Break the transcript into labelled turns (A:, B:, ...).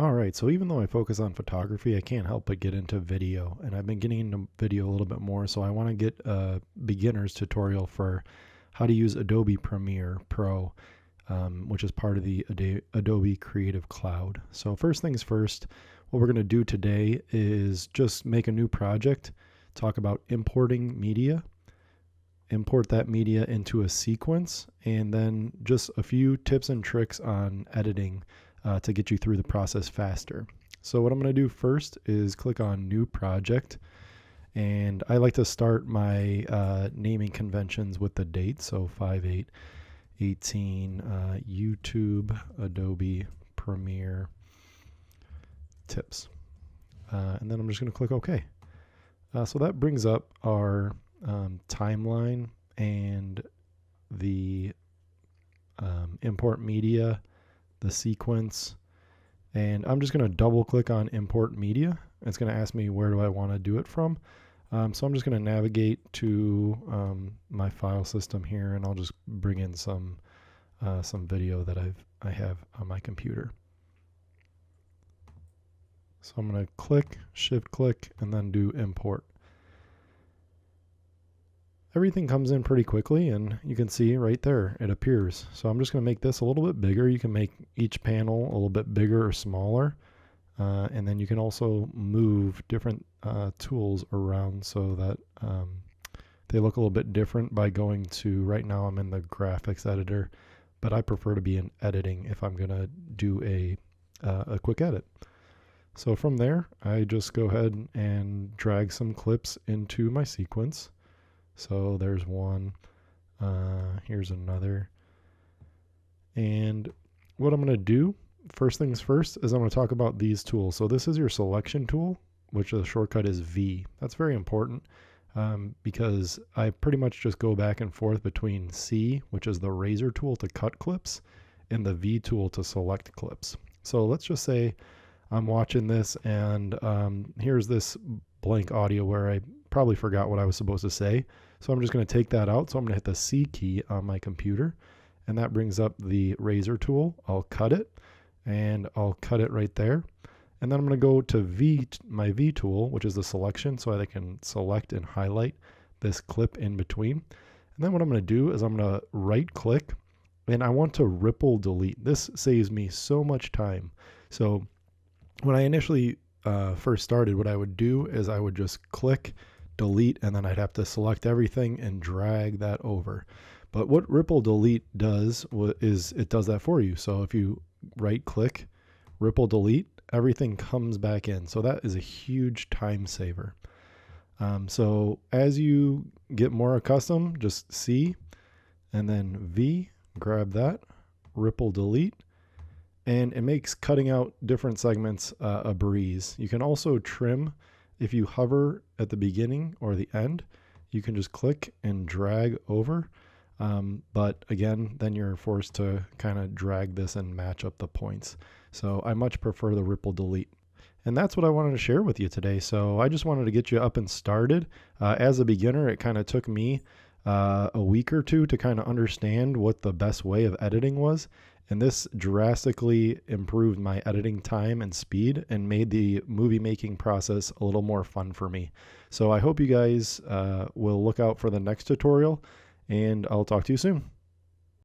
A: All right, so even though I focus on photography, I can't help but get into video, and I've been getting into video a little bit more, so I want to get a beginner's tutorial for how to use Adobe Premiere Pro, which is part of the Adobe Creative Cloud. So first things first, what we're going to do today is just make a new project, talk about importing media, import that media into a sequence, and then just a few tips and tricks on editing to get you through the process faster. So what I'm going to do first is click on New Project, and I like to start my naming conventions with the date, so 5/8/18 YouTube Adobe Premiere Tips. And then I'm just going to click OK. So that brings up our timeline and the import media, the sequence, and I'm just going to double click on import media. It's going to ask me where do I want to do it from. So I'm just going to navigate to my file system here, and I'll just bring in some video that I have on my computer. So I'm going to click, shift click, and then do import. Everything comes in pretty quickly, and you can see right there it appears. So I'm just going to make this a little bit bigger. You can make each panel a little bit bigger or smaller, and then you can also move different tools around so that they look a little bit different by going to, right now I'm in the graphics editor, but I prefer to be in editing if I'm going to do a quick edit. So from there, I just go ahead and drag some clips into my sequence. So there's one, here's another. And what I'm going to do, first things first, is I'm going to talk about these tools. So this is your selection tool, which the shortcut is V. That's very important because I pretty much just go back and forth between C, which is the razor tool to cut clips, and the V tool to select clips. So let's just say I'm watching this and here's this blank audio where I probably forgot what I was supposed to say. So I'm just going to take that out. So I'm going to hit the C key on my computer, and that brings up the razor tool. I'll cut it, and I'll cut it right there. And then I'm going to go to my V tool, which is the selection, so I can select and highlight this clip in between. And then what I'm going to do is I'm going to right click, and I want to ripple delete. This saves me so much time. So when I initially first started, what I would do is I would just click delete, and then I'd have to select everything and drag that over. But what ripple delete does is it does that for you. So if you right click, ripple delete, everything comes back in. So that is a huge time saver. So as you get more accustomed, just C and then V, grab that, ripple delete, and it makes cutting out different segments a breeze. You can also trim. If you hover at the beginning or the end, you can just click and drag over. But again, then you're forced to kind of drag this and match up the points. So I much prefer the ripple delete. And that's what I wanted to share with you today. So I just wanted to get you up and started. As a beginner, it kind of took me a week or two to kind of understand what the best way of editing was. And this drastically improved my editing time and speed and made the movie making process a little more fun for me. So I hope you guys will look out for the next tutorial, and I'll talk to you soon.